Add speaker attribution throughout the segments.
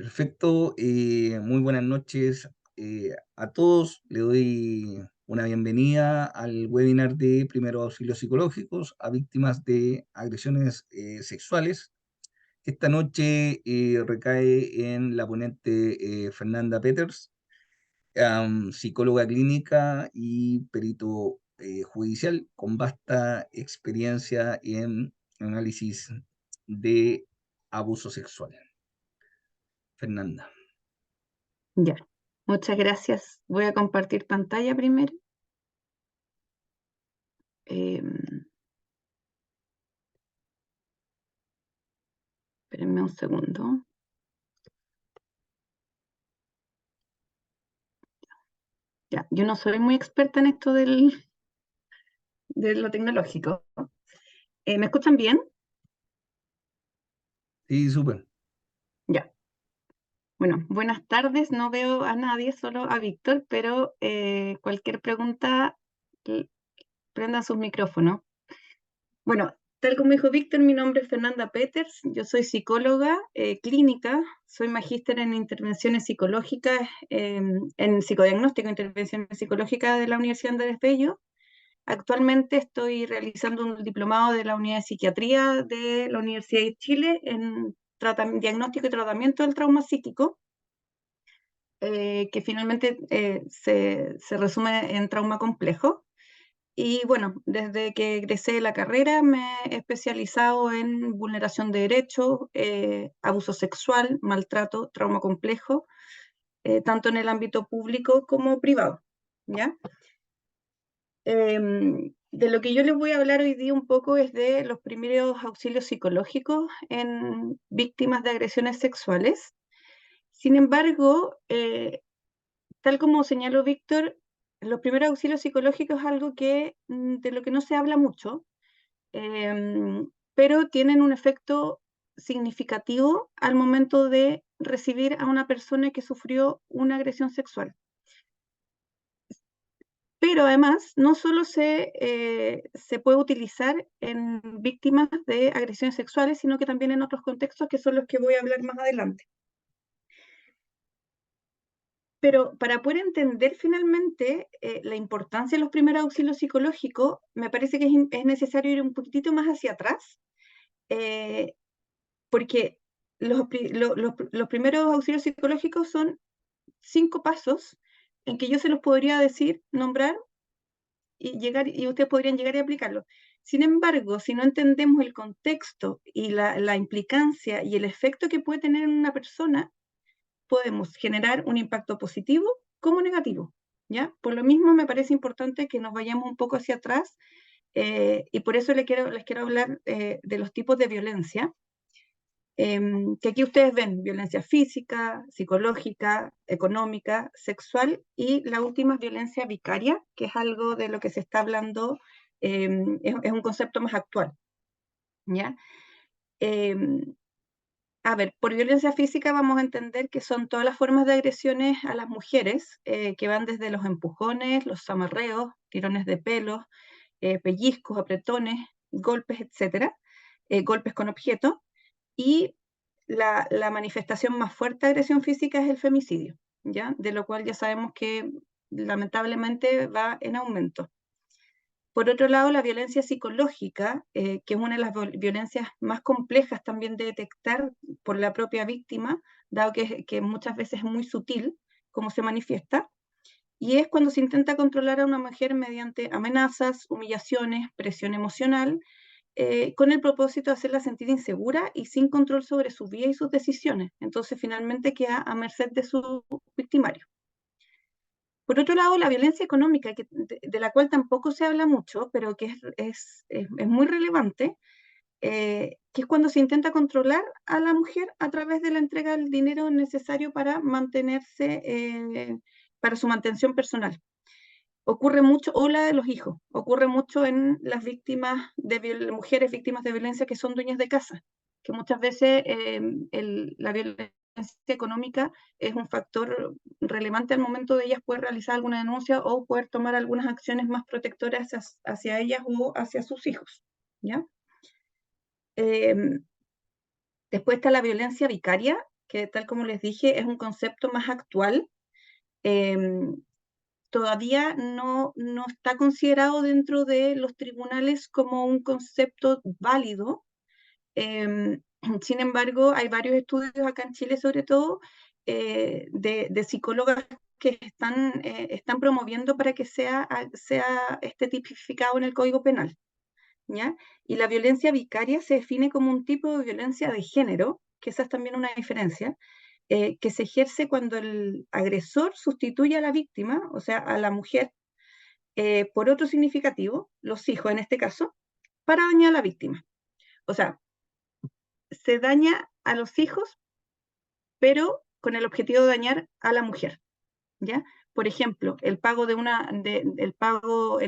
Speaker 1: Perfecto, muy buenas noches a todos. Le doy una bienvenida al webinar de primeros auxilios psicológicos a víctimas de agresiones sexuales. Esta noche recae en la ponente Fernanda Peters, psicóloga clínica y perito judicial con vasta experiencia en análisis de abuso sexual. Fernanda.
Speaker 2: Ya, muchas gracias. Voy a compartir pantalla primero. Espérenme un segundo. Ya, yo no soy muy experta en esto de lo tecnológico. ¿Me escuchan bien?
Speaker 1: Sí, súper.
Speaker 2: Ya. Bueno, buenas tardes. No veo a nadie, solo a Víctor, pero cualquier pregunta, l- prendan sus micrófonos. Bueno, tal como dijo Víctor, mi nombre es Fernanda Peters, yo soy psicóloga clínica, soy magíster en intervenciones psicológicas, en psicodiagnóstico e intervenciones psicológicas de la Universidad Andrés Bello. Actualmente estoy realizando un diplomado de la Unidad de Psiquiatría de la Universidad de Chile en diagnóstico y tratamiento del trauma psíquico, que finalmente se resume en trauma complejo. Y bueno, desde que egresé de la carrera me he especializado en vulneración de derechos, abuso sexual, maltrato, trauma complejo, tanto en el ámbito público como privado, ¿ya? De lo que yo les voy a hablar hoy día un poco es de los primeros auxilios psicológicos en víctimas de agresiones sexuales. Sin embargo, tal como señaló Víctor, los primeros auxilios psicológicos es algo de lo que no se habla mucho, pero tienen un efecto significativo al momento de recibir a una persona que sufrió una agresión sexual. Pero además, no solo se puede utilizar en víctimas de agresiones sexuales, sino que también en otros contextos que son los que voy a hablar más adelante. Pero para poder entender finalmente la importancia de los primeros auxilios psicológicos, me parece que es necesario ir un poquitito más hacia atrás, eh, porque los primeros auxilios psicológicos son 5 pasos en que yo se los podría decir, nombrar y ustedes podrían llegar y aplicarlo. Sin embargo, si no entendemos el contexto y la implicancia y el efecto que puede tener en una persona, podemos generar un impacto positivo como negativo, ¿ya? Por lo mismo me parece importante que nos vayamos un poco hacia atrás y por eso les quiero hablar de los tipos de violencia, que aquí ustedes ven violencia física, psicológica, económica, sexual y la última es violencia vicaria, que es algo de lo que se está hablando, es un concepto más actual, ¿ya? A ver, por violencia física vamos a entender que son todas las formas de agresiones a las mujeres, que van desde los empujones, los amarreos, tirones de pelos, pellizcos, apretones, golpes, etcétera, golpes con objetos, y la manifestación más fuerte de agresión física es el femicidio, ¿ya? De lo cual ya sabemos que lamentablemente va en aumento. Por otro lado, la violencia psicológica, que es una de las violencias más complejas también de detectar por la propia víctima, dado que muchas veces es muy sutil cómo se manifiesta, y es cuando se intenta controlar a una mujer mediante amenazas, humillaciones, presión emocional, con el propósito de hacerla sentir insegura y sin control sobre su vida y sus decisiones. Entonces, finalmente queda a merced de su victimario. Por otro lado, la violencia económica, de la cual tampoco se habla mucho, pero que es muy relevante, que es cuando se intenta controlar a la mujer a través de la entrega del dinero necesario para mantenerse, para su mantención personal. Ocurre mucho, o la de los hijos, ocurre mucho en las víctimas de mujeres víctimas de violencia que son dueñas de casa, que muchas veces la violencia económica es un factor relevante al momento de ellas poder realizar alguna denuncia o poder tomar algunas acciones más protectoras hacia ellas o hacia sus hijos, ¿ya? Después está la violencia vicaria, que tal como les dije, es un concepto más actual. em, Todavía no está considerado dentro de los tribunales como un concepto válido. Em, Sin embargo, hay varios estudios acá en Chile, sobre todo, de psicólogas que están promoviendo para que sea esté tipificado en el Código Penal, ¿ya? Y la violencia vicaria se define como un tipo de violencia de género, que esa es también una diferencia, que se ejerce cuando el agresor sustituye a la víctima, o sea, a la mujer, por otro significativo, los hijos en este caso, para dañar a la víctima. O sea, se daña a los hijos, pero con el objetivo de dañar a la mujer, ¿ya? Por ejemplo, el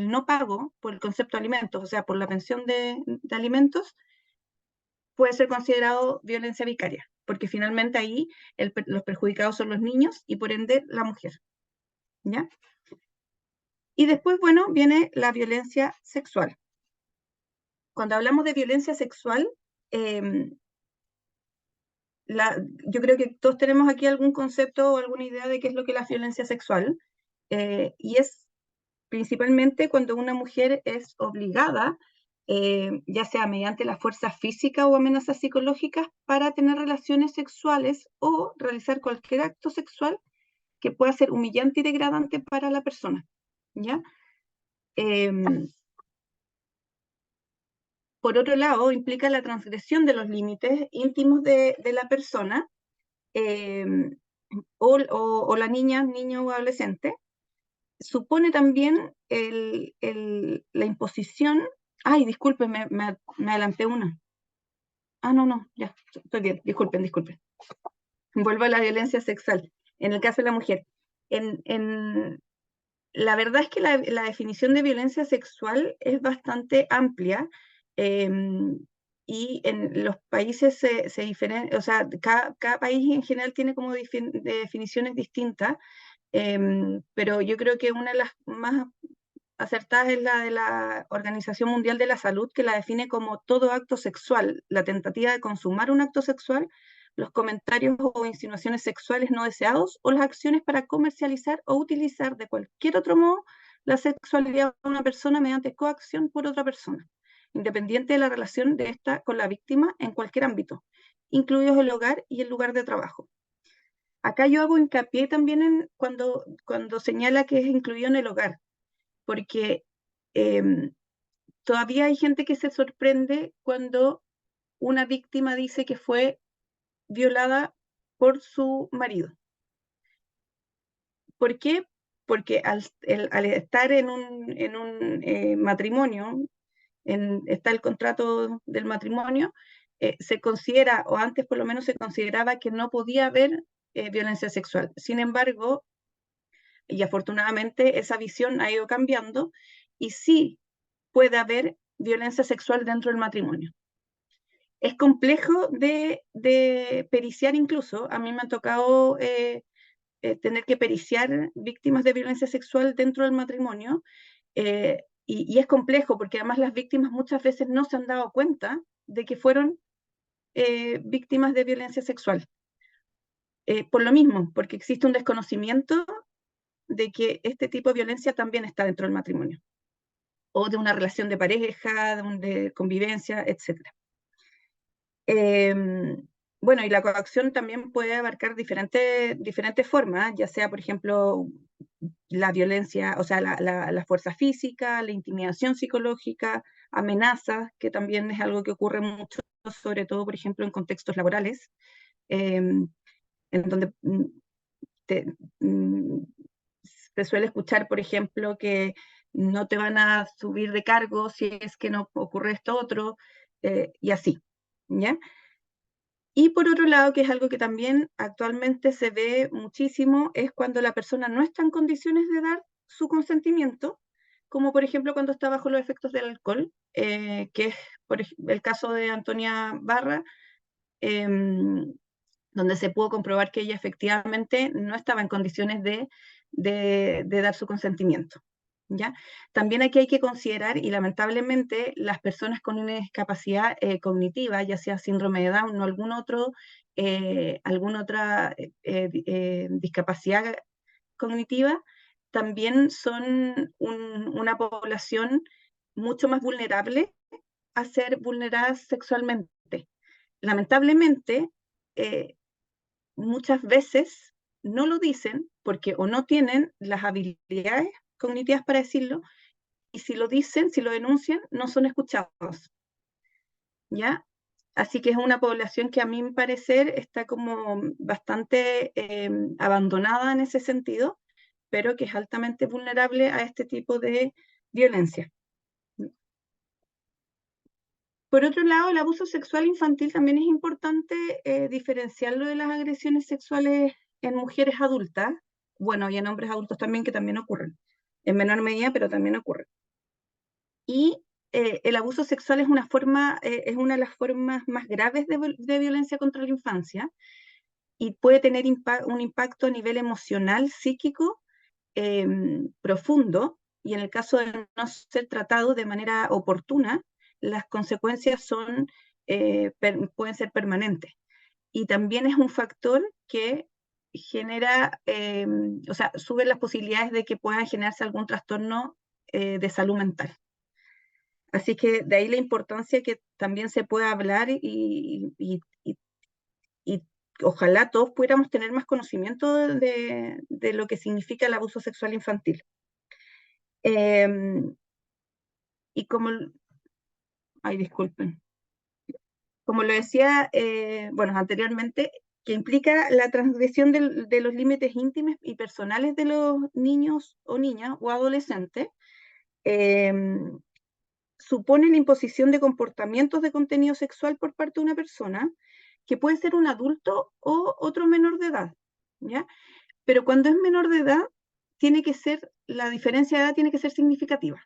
Speaker 2: no pago por el concepto de alimentos, o sea, por la pensión de alimentos, puede ser considerado violencia vicaria, porque finalmente ahí los perjudicados son los niños y por ende la mujer, ¿ya? Y después, bueno, viene la violencia sexual. Cuando hablamos de violencia sexual, eh, yo creo que todos tenemos aquí algún concepto o alguna idea de qué es lo que es la violencia sexual, y es principalmente cuando una mujer es obligada, ya sea mediante la fuerza física o amenazas psicológicas, para tener relaciones sexuales o realizar cualquier acto sexual que pueda ser humillante y degradante para la persona, ¿ya? Em, por otro lado, implica la transgresión de los límites íntimos de la persona, em, o la niña, niño o adolescente. Supone también la imposición. Ay, disculpen, me adelanté una. Ah, no, no, ya, estoy bien, disculpen. Vuelvo a la violencia sexual, en el caso de la mujer. La verdad es que la definición de violencia sexual es bastante amplia, eh, y en los países se diferencia, o sea, cada país en general tiene como definiciones distintas, pero yo creo que una de las más acertada es la de la Organización Mundial de la Salud, que la define como todo acto sexual, la tentativa de consumar un acto sexual, los comentarios o insinuaciones sexuales no deseados o las acciones para comercializar o utilizar de cualquier otro modo la sexualidad de una persona mediante coacción por otra persona, independiente de la relación de esta con la víctima en cualquier ámbito, incluidos el hogar y el lugar de trabajo. Acá yo hago hincapié también cuando señala que es incluido en el hogar, porque eh, todavía hay gente que se sorprende cuando una víctima dice que fue violada por su marido. ¿Por qué? Porque al estar en un matrimonio, está el contrato del matrimonio, se considera, o antes por lo menos se consideraba, que no podía haber violencia sexual. Sin embargo, y afortunadamente esa visión ha ido cambiando, y sí puede haber violencia sexual dentro del matrimonio. Es complejo de periciar incluso. A mí me ha tocado tener que periciar víctimas de violencia sexual dentro del matrimonio, y es complejo porque además las víctimas muchas veces no se han dado cuenta de que fueron víctimas de violencia sexual. Por lo mismo, porque existe un desconocimiento de que este tipo de violencia también está dentro del matrimonio, o de una relación de pareja, de convivencia, etc. Bueno, y la coacción también puede abarcar diferentes formas, ya sea, por ejemplo, la violencia, o sea, la fuerza física, la intimidación psicológica, amenazas, que también es algo que ocurre mucho, sobre todo, por ejemplo, en contextos laborales, en donde te, mm, se suele escuchar, por ejemplo, que no te van a subir de cargo si es que no ocurre esto otro, y así, ¿ya? Y por otro lado, que es algo que también actualmente se ve muchísimo, es cuando la persona no está en condiciones de dar su consentimiento, como por ejemplo cuando está bajo los efectos del alcohol, que es el caso de Antonia Barra, em, donde se pudo comprobar que ella efectivamente no estaba en condiciones de dar su consentimiento, ¿ya? También aquí hay que considerar, y lamentablemente las personas con una discapacidad cognitiva, ya sea síndrome de Down o alguna otra discapacidad cognitiva, también son una población mucho más vulnerable a ser vulneradas sexualmente. Lamentablemente, eh, muchas veces no lo dicen porque o no tienen las habilidades cognitivas para decirlo, y si lo dicen, si lo denuncian, no son escuchados, ¿ya? Así que es una población que a mi parecer está como bastante abandonada en ese sentido, pero que es altamente vulnerable a este tipo de violencia. Por otro lado, el abuso sexual infantil también es importante diferenciarlo de las agresiones sexuales en mujeres adultas, bueno, y en hombres adultos también, que también ocurren, en menor medida, pero también ocurren. Y el abuso sexual es es una de las formas más graves de violencia contra la infancia y puede tener un impacto a nivel emocional, psíquico, profundo, y en el caso de no ser tratado de manera oportuna, las consecuencias pueden ser permanentes. Y también es un factor que genera, o sea, sube las posibilidades de que pueda generarse algún trastorno de salud mental. Así que de ahí la importancia que también se pueda hablar y ojalá todos pudiéramos tener más conocimiento de lo que significa el abuso sexual infantil. Y como, ay, disculpen, como lo decía, bueno, anteriormente, que implica la transgresión de los límites íntimos y personales de los niños o niñas o adolescentes, eh, supone la imposición de comportamientos de contenido sexual por parte de una persona, que puede ser un adulto o otro menor de edad, ¿ya? Pero cuando es menor de edad, la diferencia de edad tiene que ser significativa.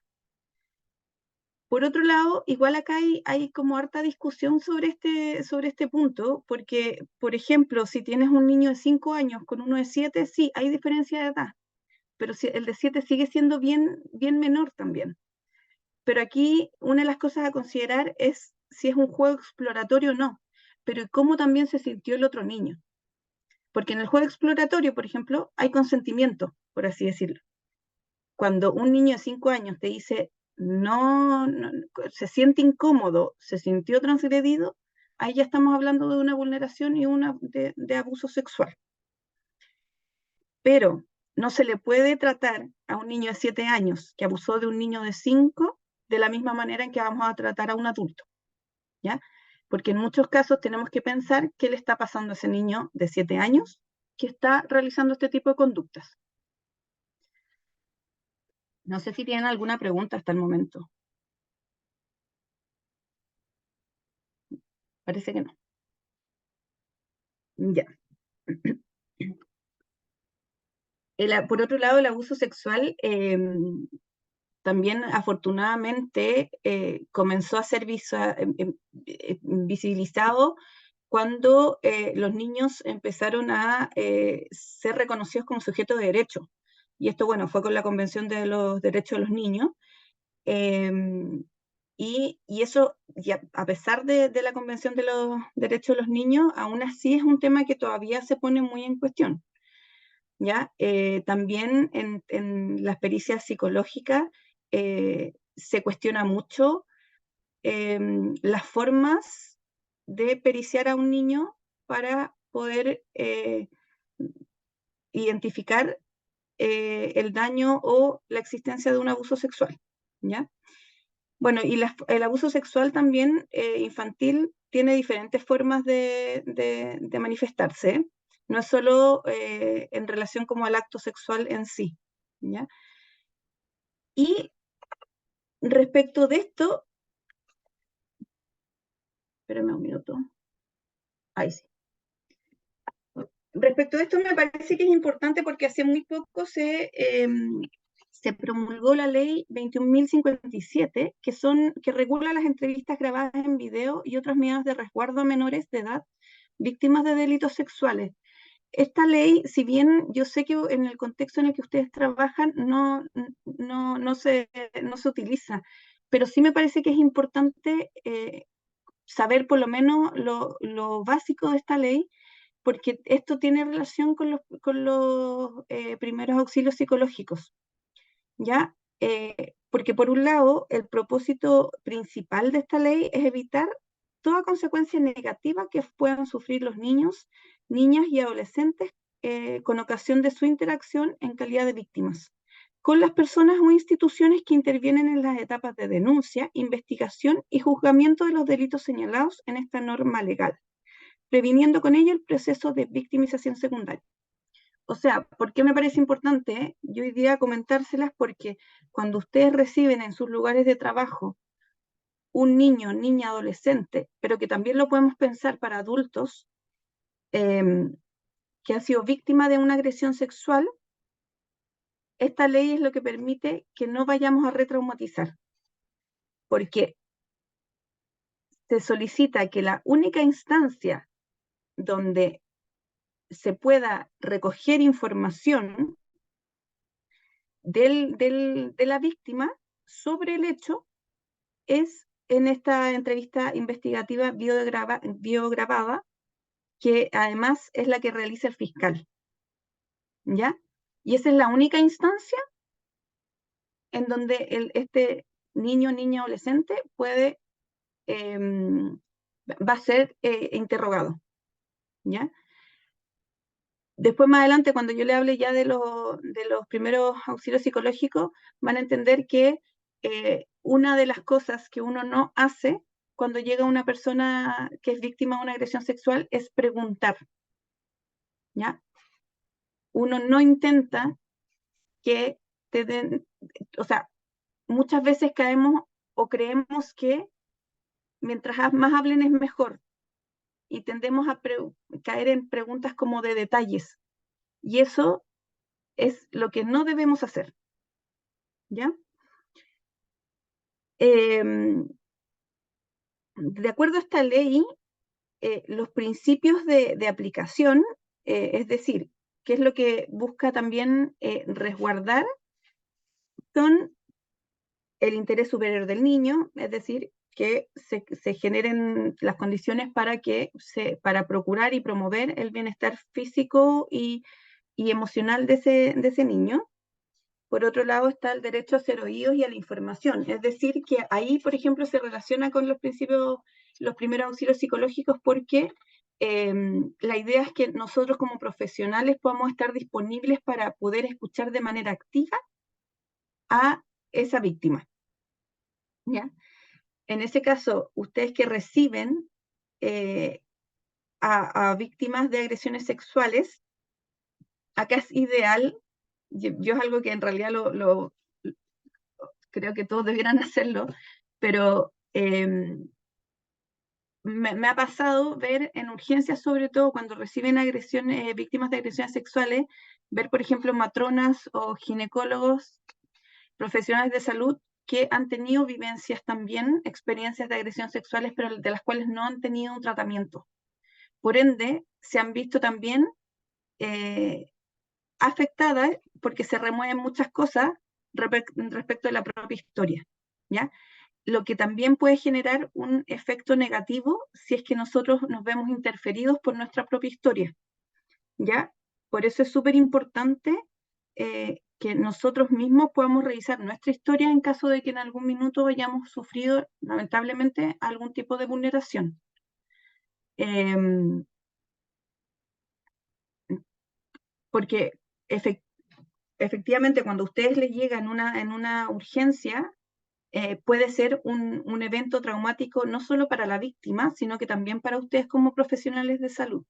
Speaker 2: Por otro lado, igual acá hay como harta discusión sobre este punto, porque, por ejemplo, si tienes un niño de 5 años con uno de 7, sí, hay diferencia de edad, pero si el de 7 sigue siendo bien, bien menor también. Pero aquí una de las cosas a considerar es si es un juego exploratorio o no, pero cómo también se sintió el otro niño. Porque en el juego exploratorio, por ejemplo, hay consentimiento, por así decirlo. Cuando un niño de 5 años te dice no, se siente incómodo, se sintió transgredido, ahí ya estamos hablando de una vulneración y de abuso sexual. Pero no se le puede tratar a un niño de 7 años que abusó de un niño de 5 de la misma manera en que vamos a tratar a un adulto, ¿ya? Porque en muchos casos tenemos que pensar qué le está pasando a ese niño de 7 años que está realizando este tipo de conductas. No sé si tienen alguna pregunta hasta el momento. Parece que no. Ya. Por otro lado, el abuso sexual también afortunadamente comenzó a ser visibilizado cuando los niños empezaron a ser reconocidos como sujetos de derecho. Y esto, bueno, fue con la Convención de los Derechos de los Niños. Eh, y eso, a pesar de la Convención de los Derechos de los Niños, aún así es un tema que todavía se pone muy en cuestión. ¿Ya? También en las pericias psicológicas se cuestiona mucho las formas de periciar a un niño para poder identificar el daño o la existencia de un abuso sexual, ¿ya? Bueno, y el abuso sexual también infantil tiene diferentes formas de manifestarse. No es solo en relación como al acto sexual en sí, ¿ya? Y respecto de esto, espérame un minuto. Ahí sí. Respecto de esto me parece que es importante porque hace muy poco se promulgó la ley 21.057, que regula las entrevistas grabadas en video y otras medidas de resguardo a menores de edad víctimas de delitos sexuales. esta ley, si bien yo sé que en el contexto en el que ustedes trabajan no se utiliza, pero sí me parece que es importante saber por lo menos lo básico de esta ley, porque esto tiene relación con los primeros auxilios psicológicos, ¿ya? Porque por un lado, el propósito principal de esta ley es evitar toda consecuencia negativa que puedan sufrir los niños, niñas y adolescentes con ocasión de su interacción en calidad de víctimas, con las personas o instituciones que intervienen en las etapas de denuncia, investigación y juzgamiento de los delitos señalados en esta norma legal, previniendo con ello el proceso de victimización secundaria. O sea, ¿por qué me parece importante? Yo hoy día comentárselas porque cuando ustedes reciben en sus lugares de trabajo un niño, niña, adolescente, pero que también lo podemos pensar para adultos, eh, que ha sido víctima de una agresión sexual, esta ley es lo que permite que no vayamos a retraumatizar, porque se solicita que la única instancia donde se pueda recoger información de la víctima sobre el hecho es en esta entrevista investigativa biograbada, que además es la que realiza el fiscal, ¿ya? Y esa es la única instancia en donde este niño, niña, adolescente puede, va a ser interrogado, ¿ya? Después, más adelante, cuando yo le hable ya de los primeros auxilios psicológicos, van a entender que una de las cosas que uno no hace cuando llega una persona que es víctima de una agresión sexual es preguntar, ¿ya? Uno no intenta que te den, o sea, muchas veces caemos o creemos que mientras más hablen es mejor y tendemos a caer en preguntas como de detalles y eso es lo que no debemos hacer, ¿ya? De acuerdo a esta ley, los principios de aplicación, es decir, qué es lo que busca también resguardar, son el interés superior del niño, es decir, que se generen las condiciones para procurar y promover el bienestar físico y emocional de ese niño. Por otro lado está el derecho a ser oídos y a la información, es decir, que ahí, por ejemplo, se relaciona con los principios, los primeros auxilios psicológicos, porque la idea es que nosotros como profesionales podamos estar disponibles para poder escuchar de manera activa a esa víctima, ¿ya? En ese caso, ustedes que reciben eh, a víctimas de agresiones sexuales, acá es ideal, yo es algo que en realidad creo que todos debieran hacerlo, pero me ha pasado ver en urgencias, sobre todo cuando reciben agresiones, víctimas de agresiones sexuales, ver, por ejemplo, matronas o ginecólogos, profesionales de salud que han tenido vivencias también, experiencias de agresión sexuales, pero de las cuales no han tenido un tratamiento. Por ende, se han visto también eh, afectadas porque se remueven muchas cosas respecto de la propia historia, ¿ya? Lo que también puede generar un efecto negativo si es que nosotros nos vemos interferidos por nuestra propia historia, ¿ya? Por eso es súper importante que nosotros mismos podamos revisar nuestra historia en caso de que en algún minuto hayamos sufrido, lamentablemente, algún tipo de vulneración. Eh, porque efectivamente cuando a ustedes les llega en una urgencia, puede ser un evento traumático no solo para la víctima, sino que también para ustedes como profesionales de salud.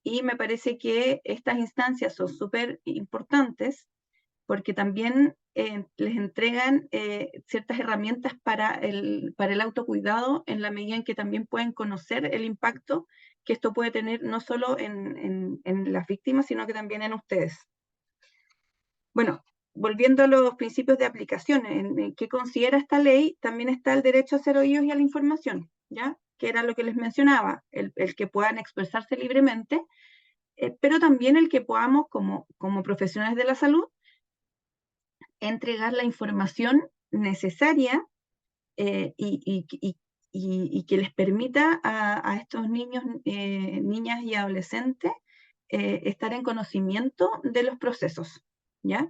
Speaker 2: Y me parece que estas instancias son súper importantes porque también les entregan ciertas herramientas para el autocuidado en la medida en que también pueden conocer el impacto que esto puede tener no solo en las víctimas, sino que también en ustedes. Bueno, volviendo a los principios de aplicación, en que considera esta ley, también está el derecho a ser oídos y a la información, ¿ya? Que era lo que les mencionaba, el que puedan expresarse libremente pero también el que podamos, como profesionales de la salud, entregar la información necesaria y que les permita a estos niños, niñas y adolescentes estar en conocimiento de los procesos, ¿ya?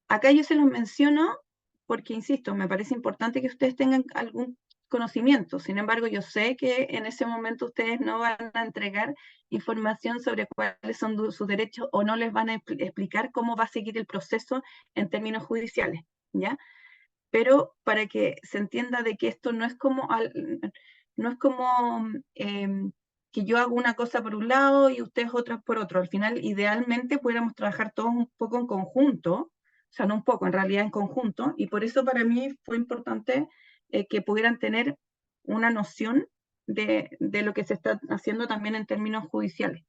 Speaker 2: Acá yo se los menciono porque, insisto, me parece importante que ustedes tengan algún conocimiento. Sin embargo, yo sé que en ese momento ustedes no van a entregar información sobre cuáles son sus derechos o no les van a explicar cómo va a seguir el proceso en términos judiciales, ¿ya? Pero para que se entienda de que esto no es como, no es como que yo hago una cosa por un lado y ustedes otras por otro. Al final, idealmente, pudiéramos trabajar todos un poco en conjunto, o sea, no un poco, en realidad en conjunto, y por eso para mí fue importante que pudieran tener una noción de lo que se está haciendo también en términos judiciales.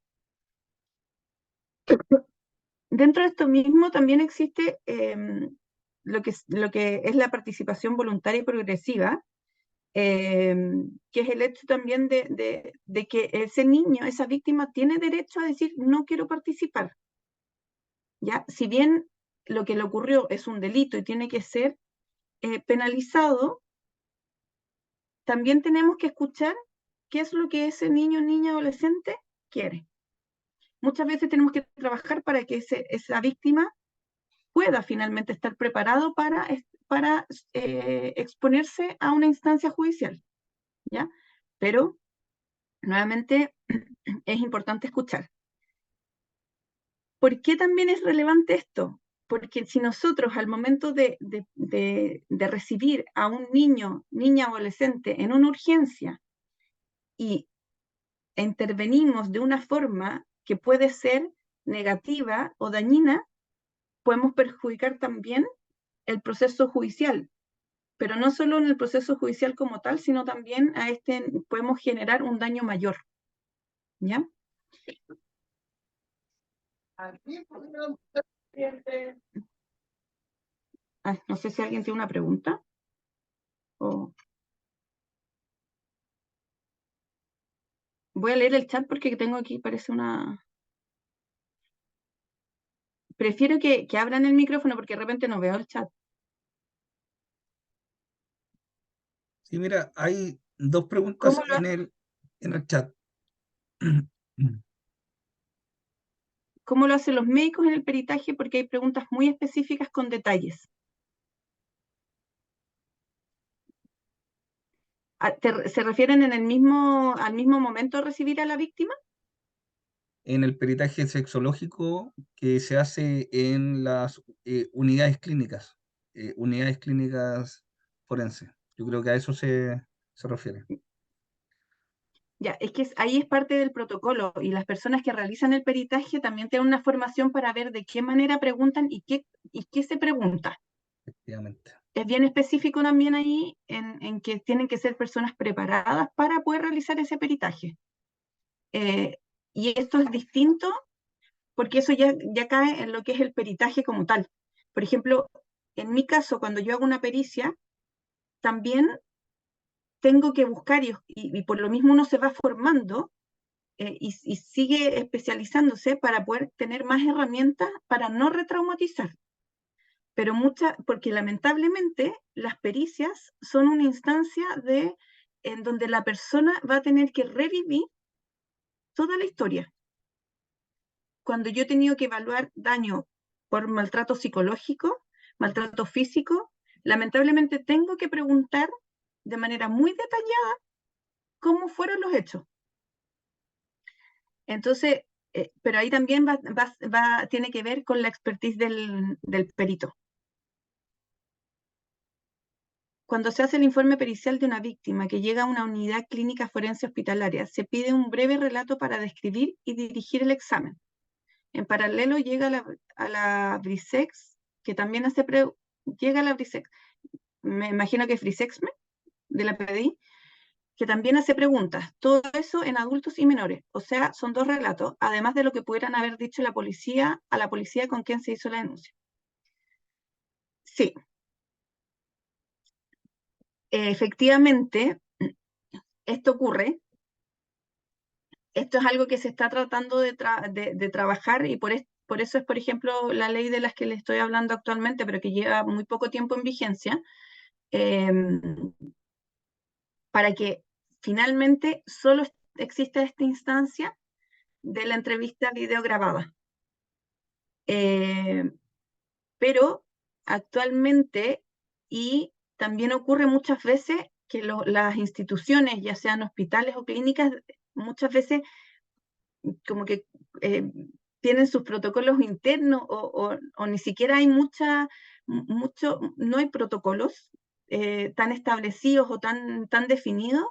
Speaker 2: Dentro de esto mismo también existe lo que es la participación voluntaria y progresiva, eh, que es el hecho también de que ese niño, esa víctima, tiene derecho a decir no quiero participar. ¿Ya? Si bien lo que le ocurrió es un delito y tiene que ser penalizado, también tenemos que escuchar qué es lo que ese niño, niña, adolescente quiere. Muchas veces tenemos que trabajar para que esa víctima pueda finalmente estar preparado para exponerse a una instancia judicial, ¿ya? Pero, nuevamente, es importante escuchar. ¿Por qué también es relevante esto? Porque si nosotros al momento de recibir a un niño, niña, adolescente en una urgencia y intervenimos de una forma que puede ser negativa o dañina, podemos perjudicar también el proceso judicial, pero no solo en el proceso judicial como tal, sino también podemos generar un daño mayor, ¿ya? No sé si alguien tiene una pregunta. Voy a leer el chat porque tengo aquí, parece una... Prefiero que abran el micrófono porque de repente no veo el chat.
Speaker 1: Sí, mira, hay dos preguntas
Speaker 2: ¿Cómo lo,
Speaker 1: en el chat.
Speaker 2: cómo lo hacen los médicos en el peritaje? Porque hay preguntas muy específicas con detalles. ¿Se refieren al mismo momento de recibir a la víctima?
Speaker 1: En el peritaje sexológico que se hace en las unidades clínicas forenses. Yo creo que a eso se refiere.
Speaker 2: Ya, es que ahí es parte del protocolo y las personas que realizan el peritaje también tienen una formación para ver de qué manera preguntan y qué se pregunta.
Speaker 1: Efectivamente.
Speaker 2: Es bien específico también ahí en que tienen que ser personas preparadas para poder realizar ese peritaje. Y esto es distinto porque eso ya cae en lo que es el peritaje como tal. Por ejemplo, en mi caso, cuando yo hago una pericia, también tengo que buscar y por lo mismo uno se va formando y sigue especializándose para poder tener más herramientas para no retraumatizar. Pero porque lamentablemente las pericias son una instancia en donde la persona va a tener que revivir toda la historia. Cuando yo he tenido que evaluar daño por maltrato psicológico, maltrato físico, lamentablemente tengo que preguntar de manera muy detallada cómo fueron los hechos. Entonces, pero ahí también tiene que ver con la expertise del perito. Cuando se hace el informe pericial de una víctima que llega a una unidad clínica forense hospitalaria, se pide un breve relato para describir y dirigir el examen. En paralelo llega a la Brisex, que también llega a la Brisex, me imagino que es Brisexme, de la PDI, que también hace preguntas. Todo eso en adultos y menores. O sea, son dos relatos, además de lo que pudieran haber dicho a la policía con quien se hizo la denuncia. Sí, efectivamente, esto ocurre. Esto es algo que se está tratando de trabajar y por eso es, por ejemplo, la ley de las que le estoy hablando actualmente, pero que lleva muy poco tiempo en vigencia, para que finalmente solo exista esta instancia de la entrevista videograbada. Pero actualmente, y también ocurre muchas veces que las instituciones, ya sean hospitales o clínicas, muchas veces como que eh, tienen sus protocolos internos o ni siquiera hay no hay protocolos tan establecidos o tan definidos,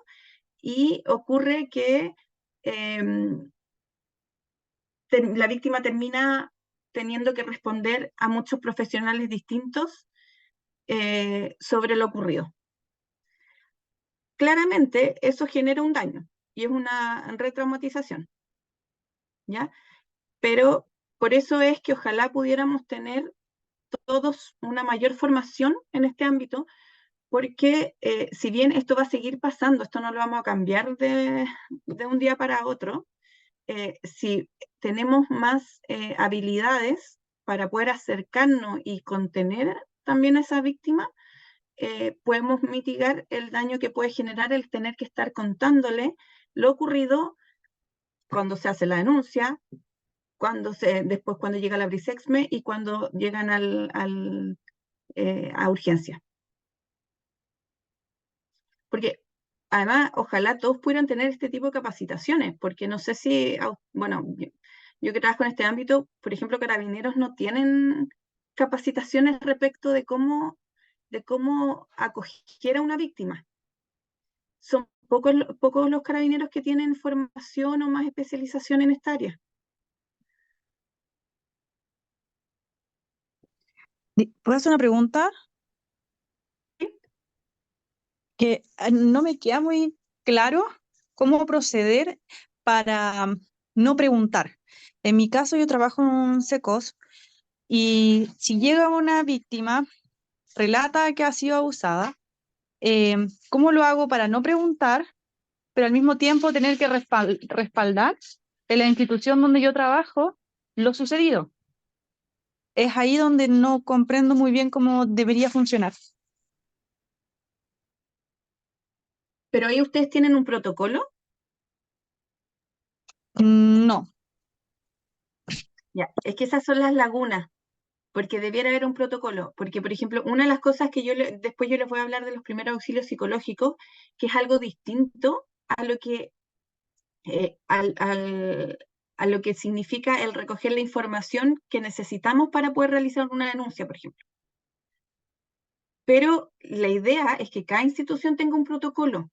Speaker 2: y ocurre que la víctima termina teniendo que responder a muchos profesionales distintos sobre lo ocurrido. Claramente eso genera un daño y es una retraumatización, ¿ya? Pero por eso es que ojalá pudiéramos tener todos una mayor formación en este ámbito, porque si bien esto va a seguir pasando, esto no lo vamos a cambiar de un día para otro, si tenemos más habilidades para poder acercarnos y contener también a esa víctima, podemos mitigar el daño que puede generar el tener que estar contándole lo ocurrido cuando se hace la denuncia, después cuando llega la Brisexme y cuando llegan a urgencia. Porque además, ojalá todos pudieran tener este tipo de capacitaciones, porque no sé si, bueno, yo que trabajo en este ámbito, por ejemplo, carabineros no tienen capacitaciones respecto de cómo acoger a una víctima. Son pocos los carabineros que tienen formación o más especialización en esta área.
Speaker 3: ¿Puedo hacer una pregunta? Que no me queda muy claro cómo proceder para no preguntar. En mi caso, yo trabajo en un SECOS y si llega una víctima, relata que ha sido abusada, ¿cómo lo hago para no preguntar, pero al mismo tiempo tener que respaldar en la institución donde yo trabajo lo sucedido? Es ahí donde no comprendo muy bien cómo debería funcionar.
Speaker 2: Pero ahí ustedes tienen un protocolo.
Speaker 3: No.
Speaker 2: Ya, es que esas son las lagunas, porque debiera haber un protocolo. Porque, por ejemplo, una de las cosas que después yo les voy a hablar de los primeros auxilios psicológicos, que es algo distinto a lo que, a lo que significa el recoger la información que necesitamos para poder realizar una denuncia, por ejemplo. Pero la idea es que cada institución tenga un protocolo,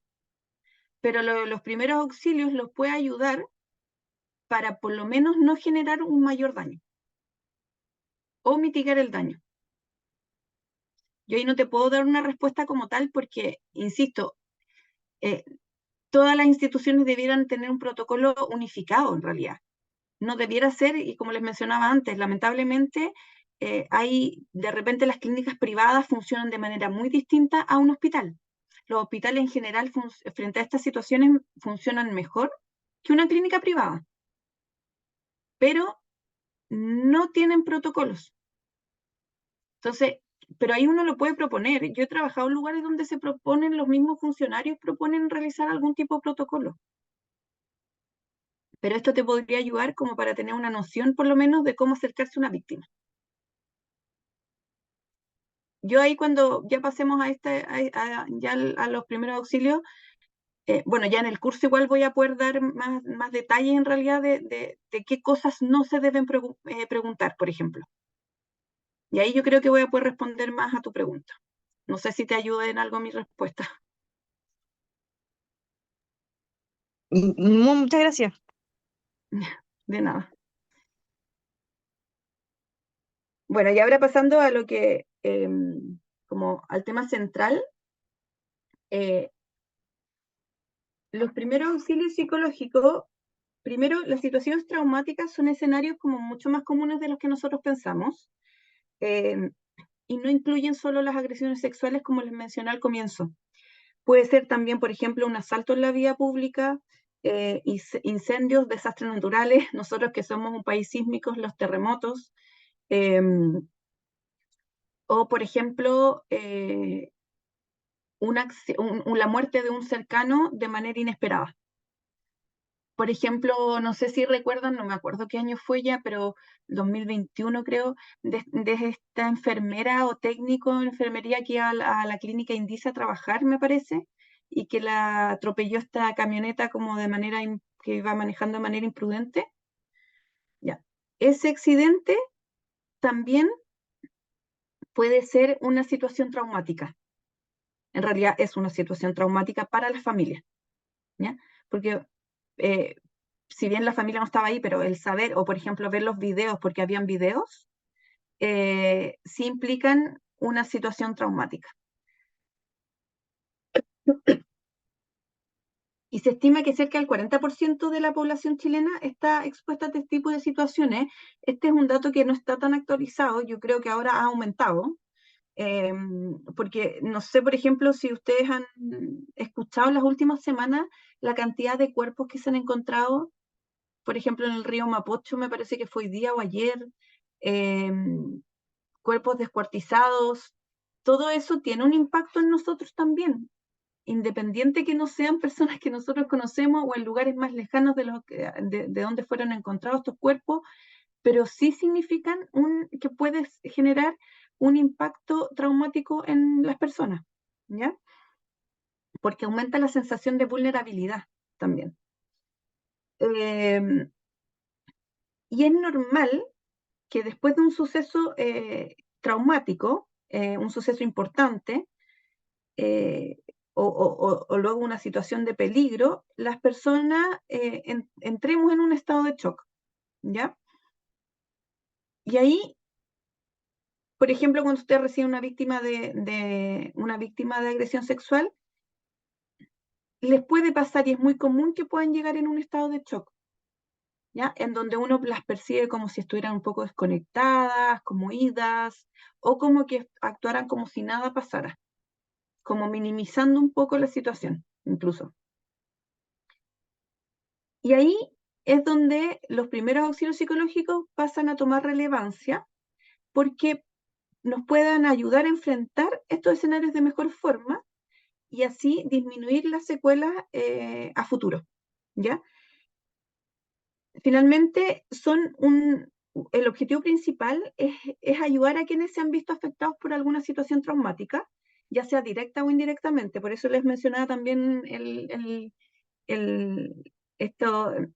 Speaker 2: pero los primeros auxilios los puede ayudar para por lo menos no generar un mayor daño o mitigar el daño. Yo ahí no te puedo dar una respuesta como tal porque, insisto, todas las instituciones debieran tener un protocolo unificado en realidad. No debiera ser, y como les mencionaba antes, lamentablemente de repente las clínicas privadas funcionan de manera muy distinta a un hospital. Los hospitales en general frente a estas situaciones funcionan mejor que una clínica privada, pero no tienen protocolos. Entonces, pero ahí uno lo puede proponer. Yo he trabajado en lugares donde se proponen, los mismos funcionarios proponen realizar algún tipo de protocolo. Pero esto te podría ayudar como para tener una noción por lo menos de cómo acercarse a una víctima. Yo ahí cuando ya pasemos a los primeros auxilios, bueno, ya en el curso igual voy a poder dar más detalles en realidad de qué cosas no se deben preguntar, por ejemplo. Y ahí yo creo que voy a poder responder más a tu pregunta. No sé si te ayuda en algo mi respuesta.
Speaker 3: Muchas gracias.
Speaker 2: De nada. Bueno, y ahora pasando a lo que, como al tema central, los primeros auxilios psicológicos, primero, las situaciones traumáticas son escenarios como mucho más comunes de los que nosotros pensamos, y no incluyen solo las agresiones sexuales como les mencioné al comienzo. Puede ser también, por ejemplo, un asalto en la vía pública, incendios, desastres naturales, nosotros que somos un país sísmico, los terremotos, o por ejemplo, la muerte de un cercano de manera inesperada. Por ejemplo, no sé si recuerdan, no me acuerdo qué año fue ya, pero 2021 creo, de esta enfermera o técnico en enfermería que iba a la clínica Indisa a trabajar, me parece, y que la atropelló esta camioneta como de manera que iba manejando de manera imprudente. Ya. Ese accidente también puede ser una situación traumática. En realidad es una situación traumática para la familia, ¿ya? Porque si bien la familia no estaba ahí, pero el saber, o por ejemplo ver los videos, porque habían videos, sí implican una situación traumática. Y se estima que cerca del 40% de la población chilena está expuesta a este tipo de situaciones. Este es un dato que no está tan actualizado, yo creo que ahora ha aumentado, porque no sé, por ejemplo, si ustedes han escuchado en las últimas semanas la cantidad de cuerpos que se han encontrado, por ejemplo, en el río Mapocho, me parece que fue hoy día o ayer, cuerpos descuartizados, todo eso tiene un impacto en nosotros también, independiente que no sean personas que nosotros conocemos o en lugares más lejanos de donde fueron encontrados estos cuerpos, pero sí significan que puede generar un impacto traumático en las personas, ¿ya? Porque aumenta la sensación de vulnerabilidad también. Y es normal que después de un suceso traumático, un suceso importante, o luego una situación de peligro, las personas entremos en un estado de shock, ¿ya? Y ahí, por ejemplo, cuando usted recibe una víctima una víctima de agresión sexual, les puede pasar, y es muy común que puedan llegar en un estado de shock, ¿ya? En donde uno las percibe como si estuvieran un poco desconectadas, como idas, o como que actuaran como si nada pasara, como minimizando un poco la situación, incluso. Y ahí es donde los primeros auxilios psicológicos pasan a tomar relevancia, porque nos puedan ayudar a enfrentar estos escenarios de mejor forma y así disminuir las secuelas a futuro, ¿ya? Finalmente, el objetivo principal es ayudar a quienes se han visto afectados por alguna situación traumática, ya sea directa o indirectamente. Por eso les mencionaba también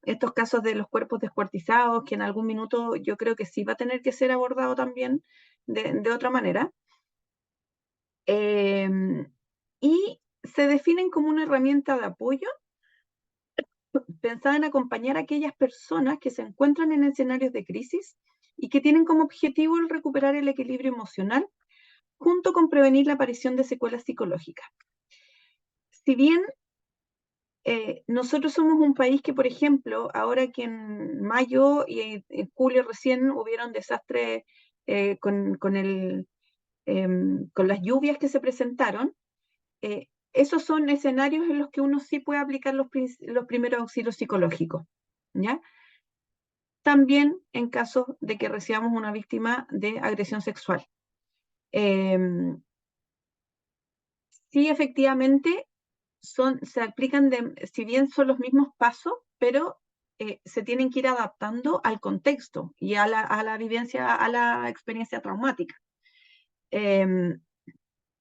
Speaker 2: estos casos de los cuerpos descuartizados, que en algún minuto yo creo que sí va a tener que ser abordado también de otra manera. Y se definen como una herramienta de apoyo pensada en acompañar a aquellas personas que se encuentran en escenarios de crisis y que tienen como objetivo el recuperar el equilibrio emocional junto con prevenir la aparición de secuelas psicológicas. Si bien nosotros somos un país que, por ejemplo, ahora que en mayo y en julio recién hubieron desastres con las lluvias que se presentaron, esos son escenarios en los que uno sí puede aplicar los primeros auxilios psicológicos, ¿ya? También en caso de que recibamos una víctima de agresión sexual. Sí, efectivamente, se aplican, si bien son los mismos pasos, pero se tienen que ir adaptando al contexto y a la vivencia, a la experiencia traumática.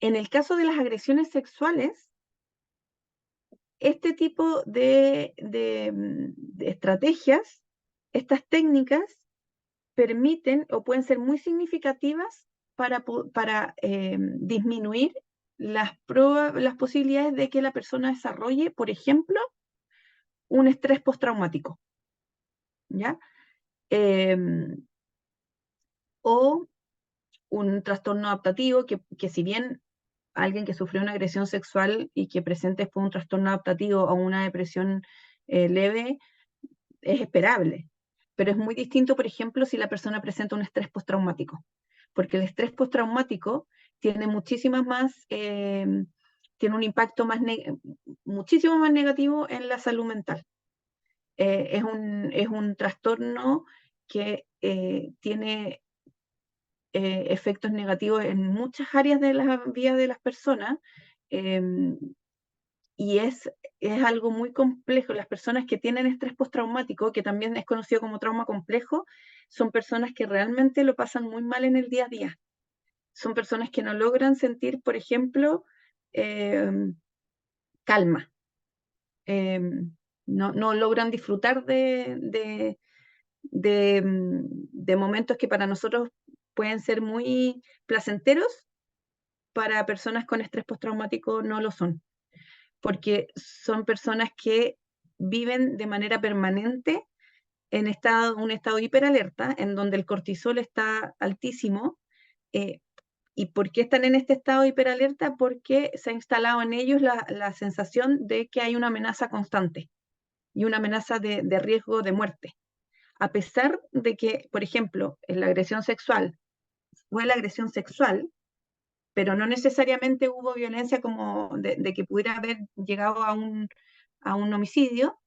Speaker 2: En el caso de las agresiones sexuales, este tipo de estrategias, estas técnicas, permiten o pueden ser muy significativas para disminuir las posibilidades de que la persona desarrolle, por ejemplo, un estrés postraumático, ¿ya? O un trastorno adaptativo que si bien alguien que sufrió una agresión sexual y que presente después un trastorno adaptativo o una depresión leve, es esperable. Pero es muy distinto, por ejemplo, si la persona presenta un estrés postraumático, porque el estrés postraumático tiene tiene un impacto muchísimo más negativo en la salud mental, Es un trastorno que tiene efectos negativos en muchas áreas de la vida de las personas, y es algo muy complejo. Las personas que tienen estrés postraumático, que también es conocido como trauma complejo, son personas que realmente lo pasan muy mal en el día a día. Son personas que no logran sentir, por ejemplo, calma. No logran disfrutar de momentos que para nosotros pueden ser muy placenteros, para personas con estrés postraumático no lo son, porque son personas que viven de manera permanente en un estado hiperalerta, en donde el cortisol está altísimo. ¿Y por qué están en este estado hiperalerta? Porque se ha instalado en ellos la sensación de que hay una amenaza constante y una amenaza de riesgo de muerte. A pesar de que, por ejemplo, en la agresión sexual fue la agresión sexual, pero no necesariamente hubo violencia como de que pudiera haber llegado a un homicidio.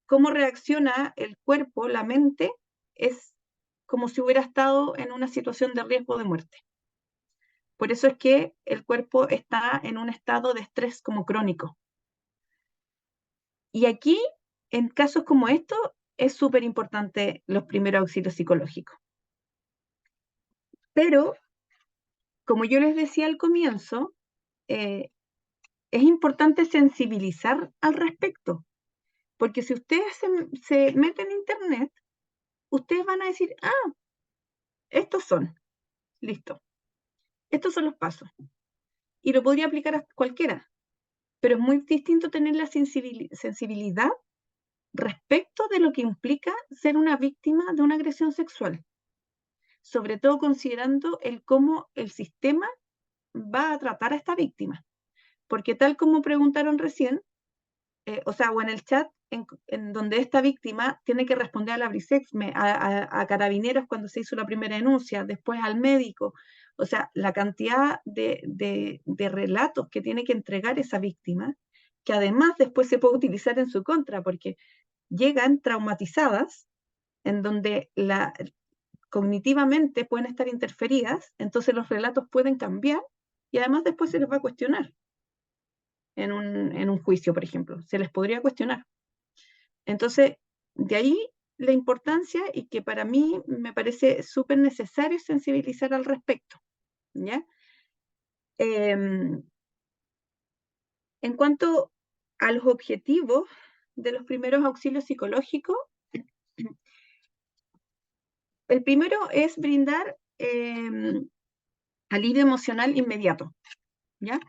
Speaker 2: Cómo reacciona el cuerpo, la mente, es como si hubiera estado en una situación de riesgo de muerte. Por eso es que el cuerpo está en un estado de estrés como crónico. Y aquí, en casos como estos, es súper importante los primeros auxilios psicológicos. Pero, como yo les decía al comienzo, es importante sensibilizar al respecto, porque si ustedes se meten en internet, ustedes van a decir, estos son, listo, estos son los pasos, y lo podría aplicar a cualquiera, pero es muy distinto tener la sensibilidad respecto de lo que implica ser una víctima de una agresión sexual, sobre todo considerando cómo el sistema va a tratar a esta víctima, porque tal como preguntaron recién, o en el chat, en donde esta víctima tiene que responder a la Brisexme, a Carabineros cuando se hizo la primera denuncia, después al médico, o sea, la cantidad de relatos que tiene que entregar esa víctima, que además después se puede utilizar en su contra, porque llegan traumatizadas, en donde cognitivamente pueden estar interferidas, entonces los relatos pueden cambiar, y además después se les va a cuestionar en un juicio, por ejemplo, se les podría cuestionar. Entonces, de ahí la importancia, y que para mí me parece súper necesario sensibilizar al respecto, ¿ya? En cuanto a los objetivos de los primeros auxilios psicológicos, el primero es brindar alivio emocional inmediato, ¿ya?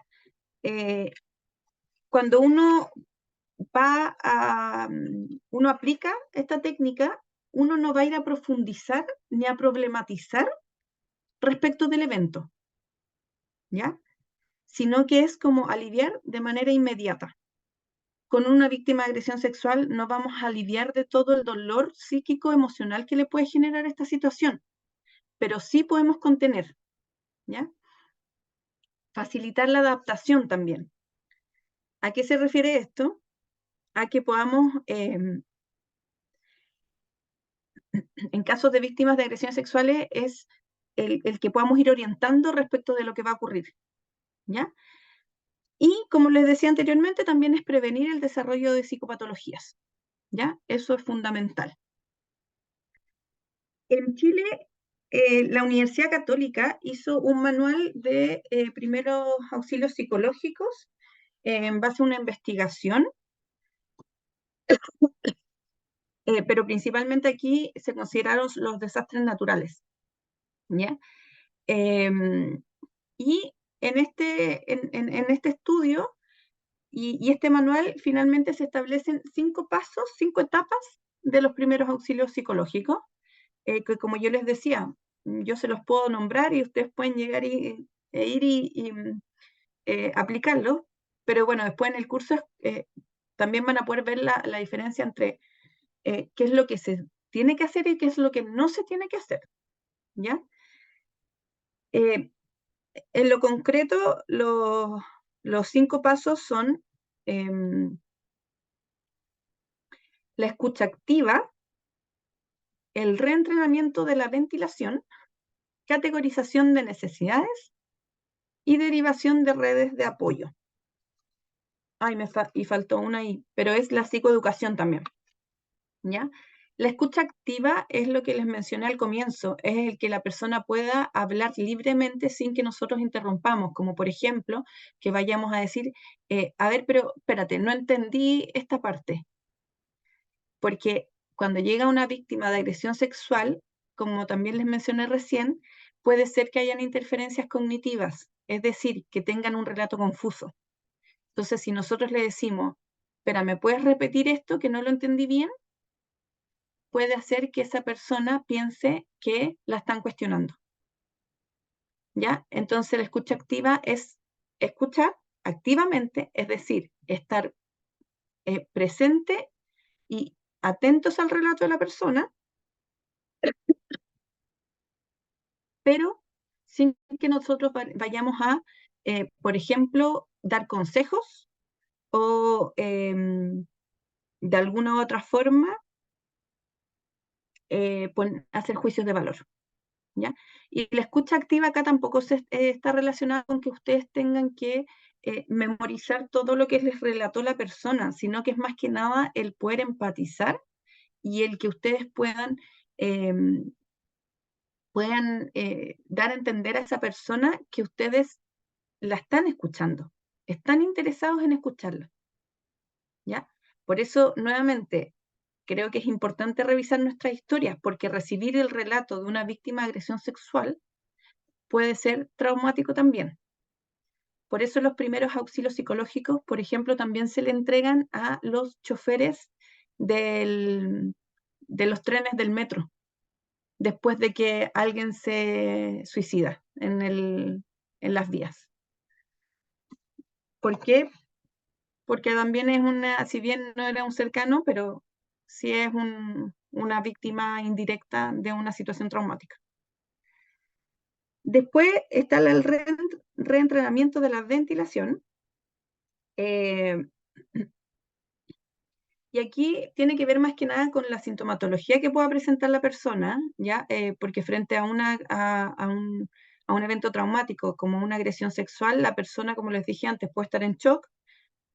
Speaker 2: Cuando uno uno aplica esta técnica, uno no va a ir a profundizar ni a problematizar respecto del evento, ¿ya? Sino que es como aliviar de manera inmediata. Con una víctima de agresión sexual no vamos a aliviar de todo el dolor psíquico, emocional que le puede generar esta situación, pero sí podemos contener, ¿ya? Facilitar la adaptación también. ¿A qué se refiere esto? A que podamos, en casos de víctimas de agresiones sexuales, es el que podamos ir orientando respecto de lo que va a ocurrir, ¿ya? Y como les decía anteriormente, también es prevenir el desarrollo de psicopatologías, ¿ya? Eso es fundamental. En Chile, la Universidad Católica hizo un manual de primeros auxilios psicológicos en base a una investigación, pero principalmente aquí se consideraron los desastres naturales, ¿ya? Y en este estudio y este manual finalmente se establecen 5 pasos, 5 etapas de los primeros auxilios psicológicos, que como yo les decía, yo se los puedo nombrar y ustedes pueden llegar e ir y aplicarlo, pero bueno, después en el curso también van a poder ver la diferencia entre qué es lo que se tiene que hacer y qué es lo que no se tiene que hacer, ¿ya? En lo concreto, los 5 pasos son la escucha activa, el reentrenamiento de la ventilación, categorización de necesidades y derivación de redes de apoyo. Ay, y faltó una ahí, pero es la psicoeducación también, ¿ya? La escucha activa es lo que les mencioné al comienzo, es el que la persona pueda hablar libremente sin que nosotros interrumpamos, como por ejemplo, que vayamos a decir, a ver, pero espérate, no entendí esta parte, porque cuando llega una víctima de agresión sexual, como también les mencioné recién, puede ser que hayan interferencias cognitivas, es decir, que tengan un relato confuso. Entonces, si nosotros le decimos, espera, ¿me puedes repetir esto que no lo entendí bien? Puede hacer que esa persona piense que la están cuestionando. ¿Ya? Entonces, la escucha activa es escuchar activamente, es decir, estar presente y atentos al relato de la persona, pero sin que nosotros vayamos a, por ejemplo, dar consejos o de alguna u otra forma hacer juicios de valor. ¿Ya? Y la escucha activa acá tampoco está relacionada con que ustedes tengan que memorizar todo lo que les relató la persona, sino que es más que nada el poder empatizar y el que ustedes puedan dar a entender a esa persona que ustedes la están escuchando, están interesados en escucharla, ¿ya? Por eso, nuevamente, creo que es importante revisar nuestras historias, porque recibir el relato de una víctima de agresión sexual puede ser traumático también. Por eso los primeros auxilios psicológicos, por ejemplo, también se le entregan a los choferes de los trenes del metro, después de que alguien se suicida en las vías. ¿Por qué? Porque también es si bien no era un cercano, pero sí es una víctima indirecta de una situación traumática. Después está el reentrenamiento de la ventilación. Y aquí tiene que ver más que nada con la sintomatología que pueda presentar la persona, ¿ya? Porque frente a un evento traumático como una agresión sexual, la persona, como les dije antes, puede estar en shock,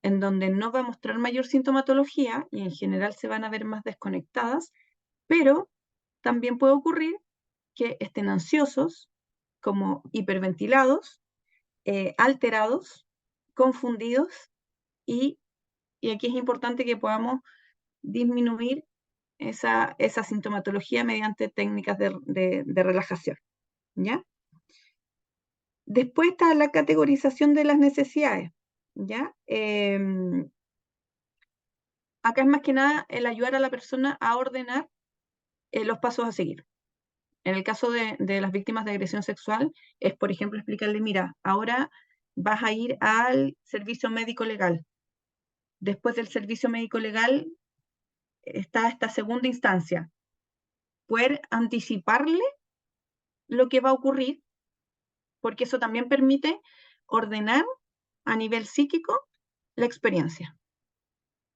Speaker 2: en donde no va a mostrar mayor sintomatología y en general se van a ver más desconectadas, pero también puede ocurrir que estén ansiosos, como hiperventilados, alterados, confundidos y aquí es importante que podamos disminuir esa sintomatología mediante técnicas de relajación, ¿ya? Después está la categorización de las necesidades, ¿ya? Acá es más que nada el ayudar a la persona a ordenar los pasos a seguir. En el caso de las víctimas de agresión sexual, es, por ejemplo, explicarle, mira, ahora vas a ir al servicio médico legal. Después del servicio médico legal está esta segunda instancia. Poder anticiparle lo que va a ocurrir, porque eso también permite ordenar a nivel psíquico la experiencia,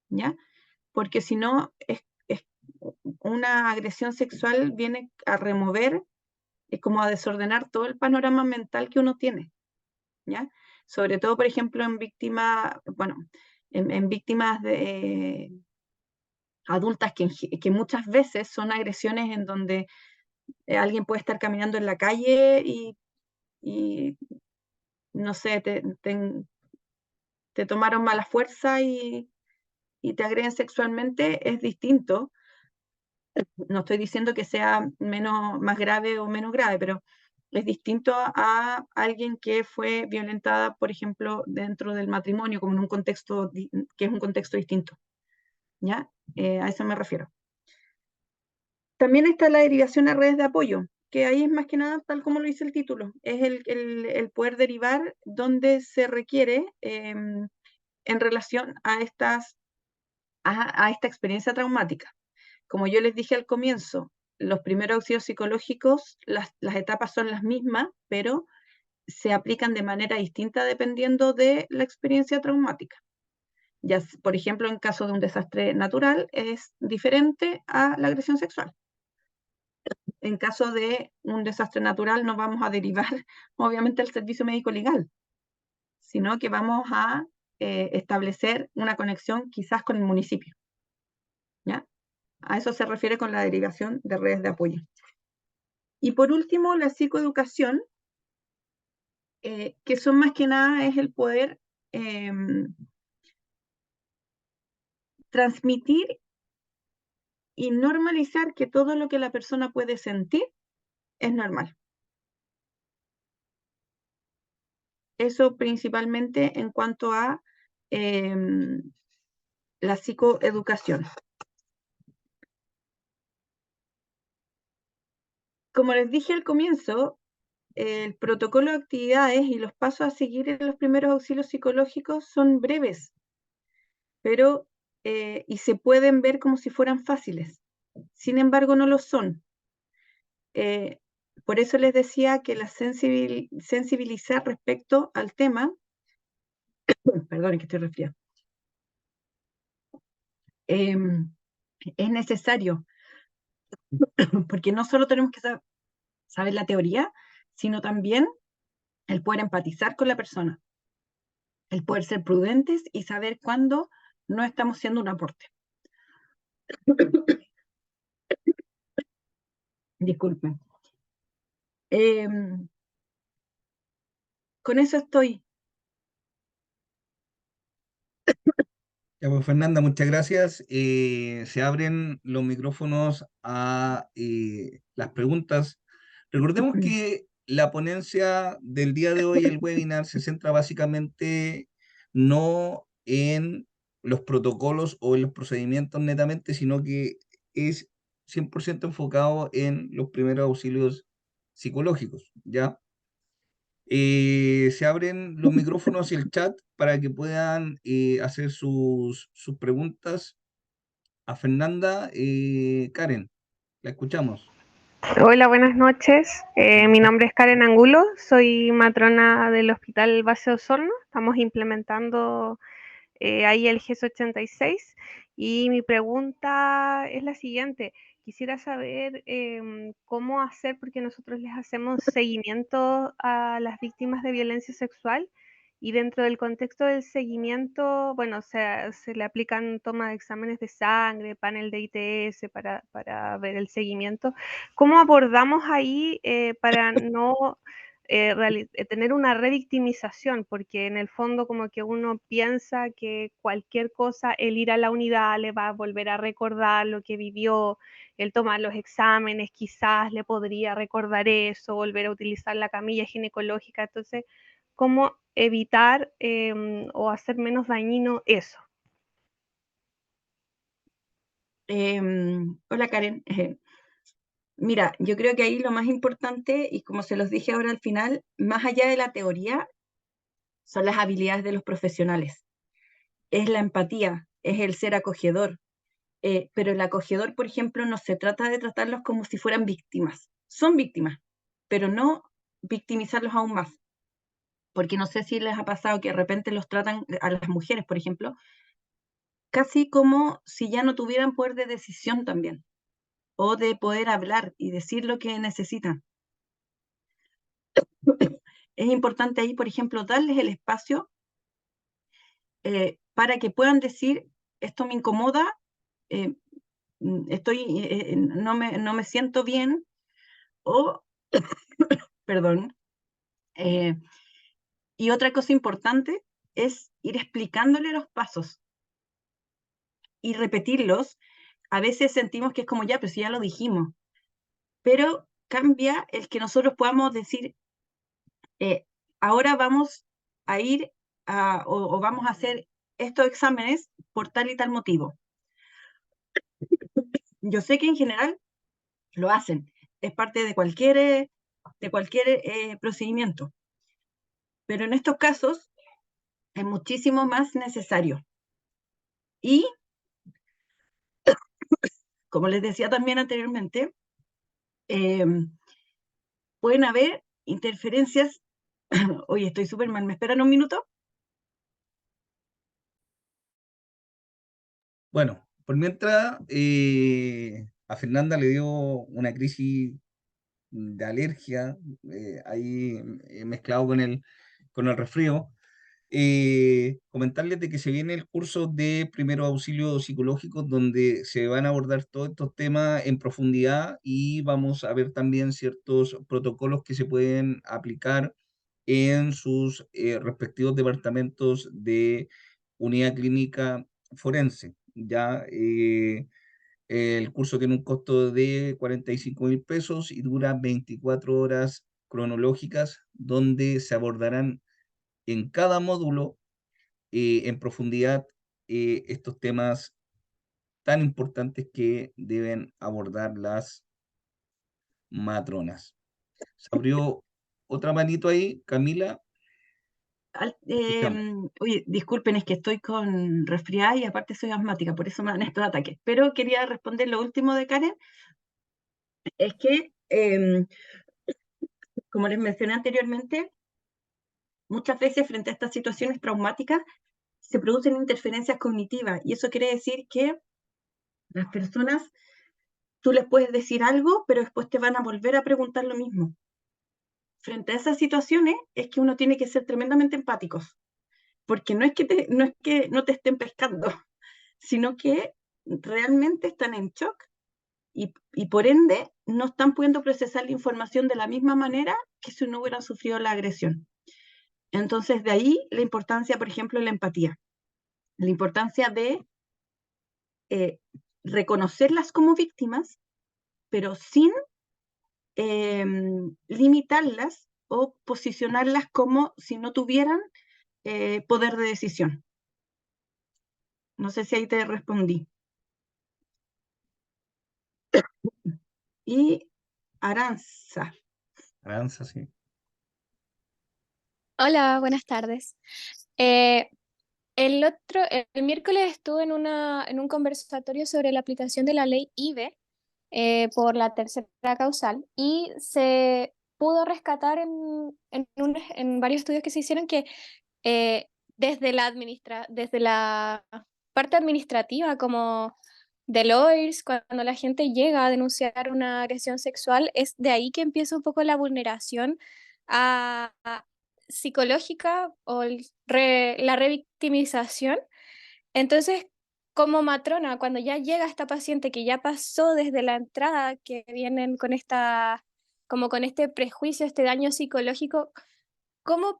Speaker 2: ¿ya? Porque si no, una agresión sexual viene a remover, es como a desordenar todo el panorama mental que uno tiene, ¿ya? Sobre todo, por ejemplo, en víctimas, bueno, en víctimas adultas que muchas veces son agresiones en donde alguien puede estar caminando en la calle y no sé, te tomaron mala fuerza y te agreden sexualmente, es distinto. No estoy diciendo que sea más grave o menos grave, pero es distinto a alguien que fue violentada, por ejemplo, dentro del matrimonio, como en un contexto que es un contexto distinto. ¿Ya? A eso me refiero. También está la derivación a redes de apoyo, que ahí es más que nada, tal como lo dice el título, es el poder derivar donde se requiere en relación a esta experiencia traumática. Como yo les dije al comienzo, los primeros auxilios psicológicos, las etapas son las mismas, pero se aplican de manera distinta dependiendo de la experiencia traumática. Ya, por ejemplo, en caso de un desastre natural, es diferente a la agresión sexual. En caso de un desastre natural, no vamos a derivar, obviamente, al servicio médico legal, sino que vamos a establecer una conexión quizás con el municipio. ¿Ya? A eso se refiere con la derivación de redes de apoyo. Y por último, la psicoeducación, que son más que nada es el poder transmitir y normalizar que todo lo que la persona puede sentir es normal. Eso principalmente en cuanto a la psicoeducación. Como les dije al comienzo, el protocolo de actividades y los pasos a seguir en los primeros auxilios psicológicos son breves, pero y se pueden ver como si fueran fáciles. Sin embargo, no lo son. Por eso les decía que la sensibilizar respecto al tema, perdón, es que estoy resfriada, es necesario, porque no solo tenemos que saber la teoría, sino también el poder empatizar con la persona, el poder ser prudentes y saber cuándo no estamos siendo un aporte. Disculpen. Con eso estoy.
Speaker 1: Ya, pues, Fernanda, muchas gracias. Se abren los micrófonos a las preguntas. Recordemos que la ponencia del día de hoy, el webinar, se centra básicamente no en los protocolos o en los procedimientos netamente, sino que es 100% enfocado en los primeros auxilios psicológicos, ¿ya? Se abren los micrófonos y el chat para que puedan hacer sus preguntas a Fernanda. Karen, la escuchamos.
Speaker 4: Hola, buenas noches. Mi nombre es Karen Angulo, soy matrona del Hospital Base Osorno. Estamos implementando ahí el GES 86 y mi pregunta es la siguiente. Quisiera saber cómo hacer, porque nosotros les hacemos seguimiento a las víctimas de violencia sexual y dentro del contexto del seguimiento, bueno, se le aplican toma de exámenes de sangre, panel de ITS para ver el seguimiento. ¿Cómo abordamos ahí para no tener una revictimización? Porque en el fondo como que uno piensa que cualquier cosa, el ir a la unidad le va a volver a recordar lo que vivió, el tomar los exámenes quizás le podría recordar eso, volver a utilizar la camilla ginecológica. Entonces, ¿cómo evitar o hacer menos dañino eso?
Speaker 2: Hola Karen. Mira, yo creo que ahí lo más importante, y como se los dije ahora al final, más allá de la teoría, son las habilidades de los profesionales. Es la empatía, es el ser acogedor. Pero el acogedor, por ejemplo, no se trata de tratarlos como si fueran víctimas. Son víctimas, pero no victimizarlos aún más. Porque no sé si les ha pasado que de repente los tratan a las mujeres, por ejemplo, casi como si ya no tuvieran poder de decisión también, o de poder hablar y decir lo que necesitan. Es importante ahí, por ejemplo, darles el espacio para que puedan decir, esto me incomoda, no me siento bien, o, perdón, y otra cosa importante es ir explicándole los pasos y repetirlos. A veces sentimos que es como ya, pero si ya lo dijimos, pero cambia el que nosotros podamos decir, ahora vamos a ir o vamos a hacer estos exámenes por tal y tal motivo. Yo sé que en general lo hacen, es parte de cualquier procedimiento, pero en estos casos es muchísimo más necesario. Y, como les decía también anteriormente, pueden haber interferencias. Oye, estoy súper mal, ¿me esperan un minuto?
Speaker 1: Bueno, por mientras a Fernanda le dio una crisis de alergia, ahí mezclado con el resfrío. Comentarles de que se viene el curso de primeros auxilios psicológicos donde se van a abordar todos estos temas en profundidad y vamos a ver también ciertos protocolos que se pueden aplicar en sus respectivos departamentos de unidad clínica forense. Ya el curso tiene un costo de 45.000 pesos y dura 24 horas cronológicas donde se abordarán en cada módulo en profundidad estos temas tan importantes que deben abordar las matronas. Se abrió otra manito ahí, Camila, escuchamos.
Speaker 2: Oye, disculpen, es que estoy con resfriada y aparte soy asmática, por eso me dan estos ataques. Pero quería responder lo último de Karen, es que, como les mencioné anteriormente, muchas veces frente a estas situaciones traumáticas se producen interferencias cognitivas y eso quiere decir que las personas, tú les puedes decir algo, pero después te van a volver a preguntar lo mismo. Frente a esas situaciones es que uno tiene que ser tremendamente empáticos, porque no es que no te estén pescando, sino que realmente están en shock y por ende no están pudiendo procesar la información de la misma manera que si no hubieran sufrido la agresión. Entonces, de ahí la importancia, por ejemplo, de la empatía, la importancia de reconocerlas como víctimas, pero sin limitarlas o posicionarlas como si no tuvieran poder de decisión. No sé si ahí te respondí. Y Aranza.
Speaker 1: Aranza, sí.
Speaker 5: Hola, buenas tardes. Eh, el miércoles estuve en un conversatorio sobre la aplicación de la ley IBE por la tercera causal y se pudo rescatar en varios estudios que se hicieron que eh, desde la parte administrativa, como de lawyers, cuando la gente llega a denunciar una agresión sexual, es de ahí que empieza un poco la vulneración psicológica o la revictimización. Entonces, como matrona, cuando ya llega esta paciente que ya pasó desde la entrada, que vienen con como con este prejuicio, este daño psicológico, ¿cómo,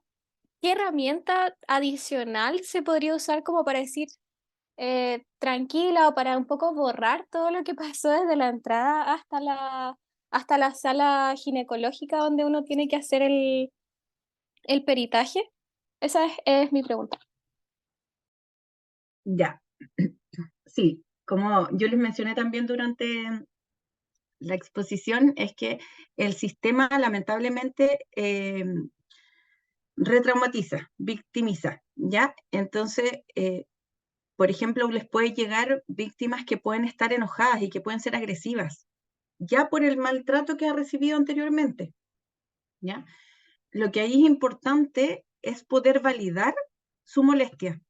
Speaker 5: qué herramienta adicional se podría usar como para decir tranquila o para un poco borrar todo lo que pasó desde la entrada hasta la sala ginecológica donde uno tiene que hacer el peritaje? Esa es mi pregunta.
Speaker 2: Ya, sí, como yo les mencioné también durante la exposición, es que el sistema lamentablemente retraumatiza, victimiza, ¿ya? Entonces, por ejemplo, les puede llegar víctimas que pueden estar enojadas y que pueden ser agresivas, ya por el maltrato que ha recibido anteriormente, ¿ya? Lo que ahí es importante es poder validar su molestia,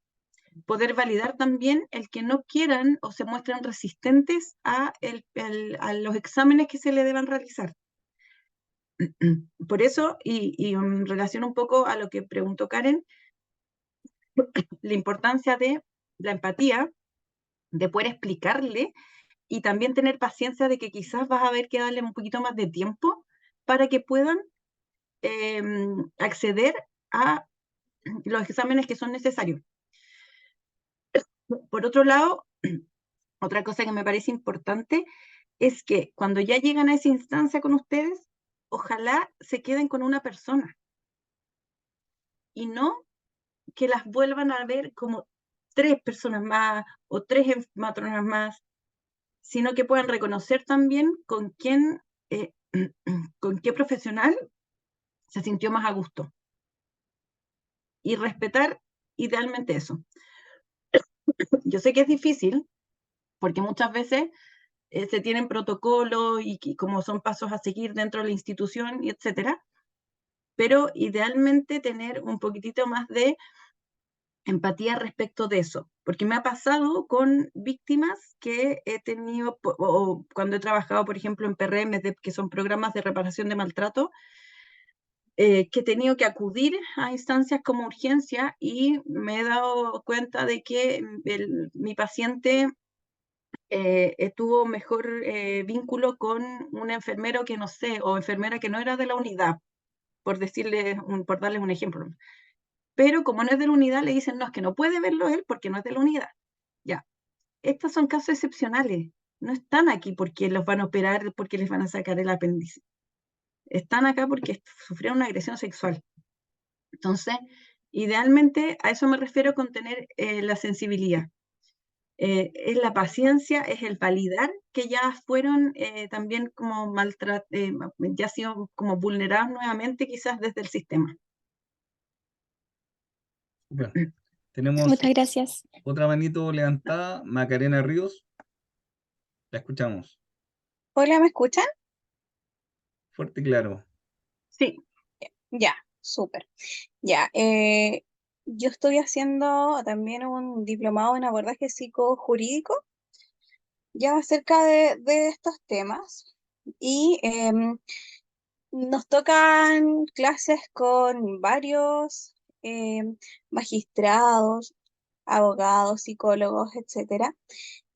Speaker 2: poder validar también el que no quieran o se muestren resistentes a los exámenes que se le deban realizar. Por eso, y en relación un poco a lo que preguntó Karen, la importancia de la empatía, de poder explicarle y también tener paciencia de que quizás vas a haber que darle un poquito más de tiempo para que puedan acceder a los exámenes que son necesarios. Por otro lado, otra cosa que me parece importante es que cuando ya llegan a esa instancia con ustedes, ojalá se queden con una persona y no que las vuelvan a ver como 3 personas más o 3 matronas más, sino que puedan reconocer también con quién, con qué profesional se sintió más a gusto y respetar idealmente eso. Yo sé que es difícil porque muchas veces se tienen protocolos y como son pasos a seguir dentro de la institución y etcétera, pero idealmente tener un poquitito más de empatía respecto de eso, porque me ha pasado con víctimas que he tenido, o cuando he trabajado, por ejemplo, en PRM, que son programas de reparación de maltrato, que he tenido que acudir a instancias como urgencia y me he dado cuenta de que mi paciente tuvo mejor vínculo con un enfermero que no sé, o enfermera que no era de la unidad, por darles un ejemplo. Pero como no es de la unidad, le dicen, no, es que no puede verlo él porque no es de la unidad. Ya, estos son casos excepcionales. No están aquí porque los van a operar, porque les van a sacar el apéndice. Están acá porque sufrieron una agresión sexual. Entonces, idealmente a eso me refiero con tener la sensibilidad. Es la paciencia, es el validar que ya fueron también como ya han sido como vulnerados nuevamente quizás desde el sistema.
Speaker 1: Bueno, tenemos
Speaker 5: Muchas gracias.
Speaker 1: otra manito levantada, Macarena Ríos, la escuchamos.
Speaker 6: Hola, ¿me escuchan?
Speaker 1: Fuerte y claro.
Speaker 2: Sí,
Speaker 6: Ya, súper. Ya, yo estoy haciendo también un diplomado en abordaje psicojurídico, ya acerca de estos temas. Y nos tocan clases con varios magistrados, abogados, psicólogos, etcétera.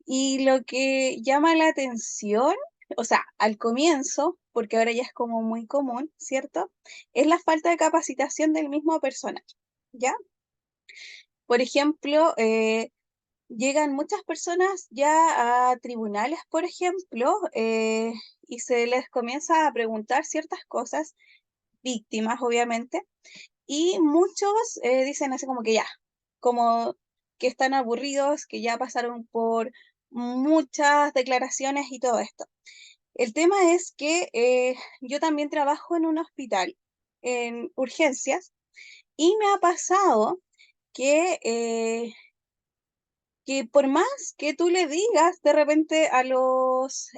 Speaker 6: Y lo que llama la atención, o sea, al comienzo, porque ahora ya es como muy común, ¿cierto? Es la falta de capacitación del mismo personal, ¿ya? Por ejemplo, llegan muchas personas ya a tribunales, por ejemplo, y se les comienza a preguntar ciertas cosas, víctimas, obviamente, y muchos dicen así como que ya, como que están aburridos, que ya pasaron por muchas declaraciones y todo esto. El tema es que yo también trabajo en un hospital, en urgencias, y me ha pasado que por más que tú le digas de repente a los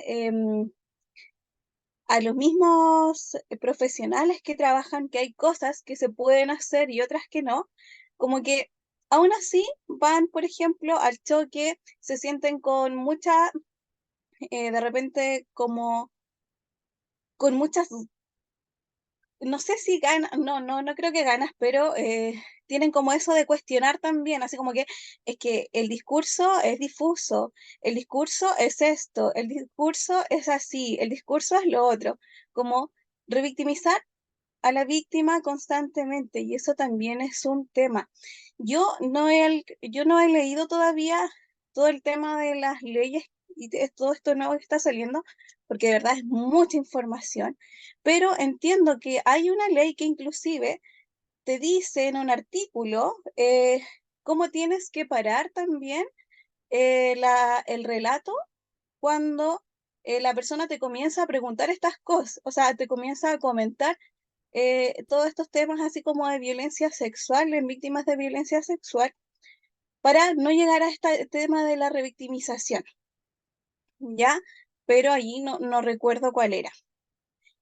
Speaker 6: mismos profesionales que trabajan que hay cosas que se pueden hacer y otras que no, como que aún así van, por ejemplo, al choque, se sienten con mucha, de repente como con muchas, no sé si ganas, no creo que ganas, pero tienen como eso de cuestionar también, así como que es que el discurso es difuso, el discurso es esto, el discurso es así, el discurso es lo otro, como revictimizar a la víctima constantemente, y eso también es un tema. Yo no he leído todavía todo el tema de las leyes y todo esto nuevo que está saliendo, porque de verdad es mucha información, pero entiendo que hay una ley que inclusive te dice en un artículo cómo tienes que parar también el relato cuando la persona te comienza a preguntar estas cosas, o sea, te comienza a comentar todos estos temas así como de violencia sexual en víctimas de violencia sexual para no llegar a este tema de la revictimización, ¿ya? Pero allí no recuerdo cuál era.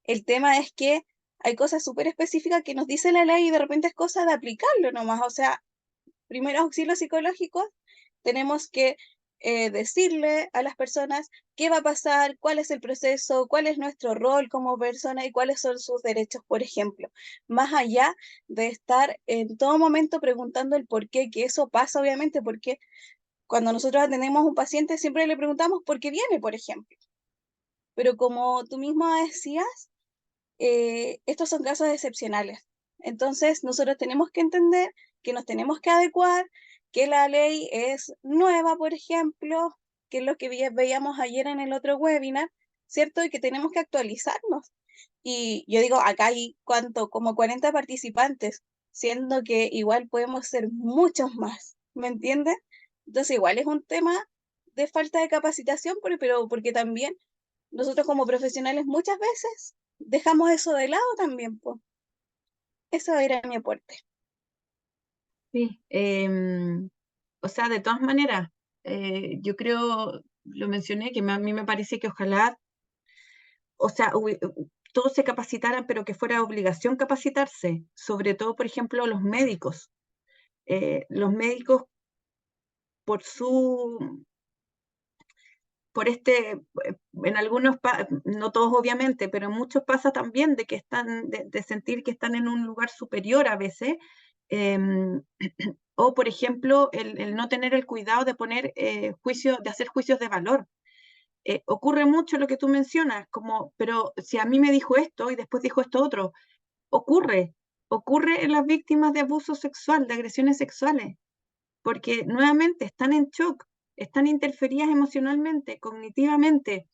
Speaker 6: El tema es que hay cosas súper específicas que nos dice la ley y de repente es cosa de aplicarlo nomás, o sea, primeros auxilios psicológicos, tenemos que decirle a las personas qué va a pasar, cuál es el proceso, cuál es nuestro rol como persona y cuáles son sus derechos, por ejemplo. Más allá de estar en todo momento preguntando el por qué, que eso pasa obviamente porque cuando nosotros atendemos a un paciente siempre le preguntamos por qué viene, por ejemplo. Pero como tú misma decías, estos son casos excepcionales. Entonces, nosotros tenemos que entender que nos tenemos que adecuar, que la ley es nueva, por ejemplo, que es lo que veíamos ayer en el otro webinar, ¿cierto? Y que tenemos que actualizarnos. Y yo digo, acá hay cuánto, como 40 participantes, siendo que igual podemos ser muchos más, ¿me entiendes? Entonces, igual es un tema de falta de capacitación, pero porque también nosotros como profesionales muchas veces dejamos eso de lado también, pues. Eso era mi aporte.
Speaker 2: sí. O sea, de todas maneras, yo creo, lo mencioné, que a mí me parece que ojalá, o sea, todos se capacitaran, pero que fuera obligación capacitarse, sobre todo, por ejemplo, los médicos. Los médicos, por su, por en algunos, no todos obviamente, pero en muchos pasa también de que están, de sentir que están en un lugar superior a veces, em, o por ejemplo, el no tener el cuidado de poner de hacer juicios de valor. Ocurre mucho lo que tú mencionas, como, pero si a mí me dijo esto y después dijo esto otro, ocurre, ocurre en las víctimas de abuso sexual, de agresiones sexuales, porque nuevamente están en shock, están interferidas emocionalmente, cognitivamente.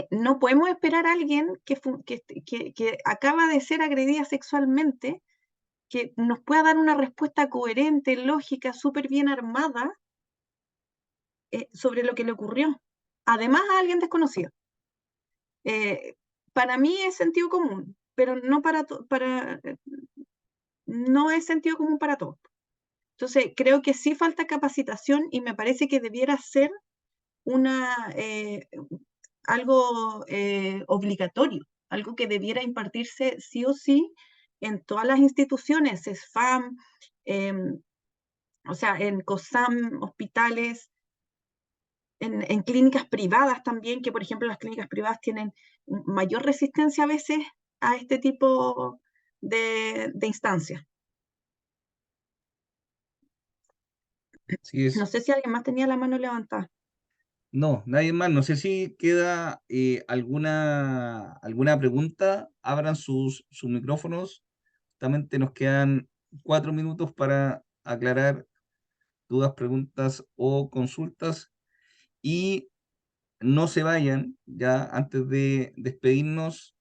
Speaker 2: No podemos esperar a alguien que acaba de ser agredida sexualmente que nos pueda dar una respuesta coherente, lógica, súper bien armada sobre lo que le ocurrió. Además a alguien desconocido. Para mí es sentido común, pero no es sentido común para todos. Entonces, creo que sí falta capacitación y me parece que debiera ser algo obligatorio, algo que debiera impartirse sí o sí en todas las instituciones, SESFAM, o sea, en COSAM, hospitales, en clínicas privadas también, que por ejemplo las clínicas privadas tienen mayor resistencia a veces a este tipo de instancias.
Speaker 1: Así
Speaker 2: No
Speaker 1: es.
Speaker 2: sé si alguien más tenía la mano levantada.
Speaker 1: No, nadie más. No sé si queda alguna pregunta. Abran sus micrófonos. Justamente nos quedan 4 minutos para aclarar dudas, preguntas o consultas. Y no se vayan, ya antes de despedirnos,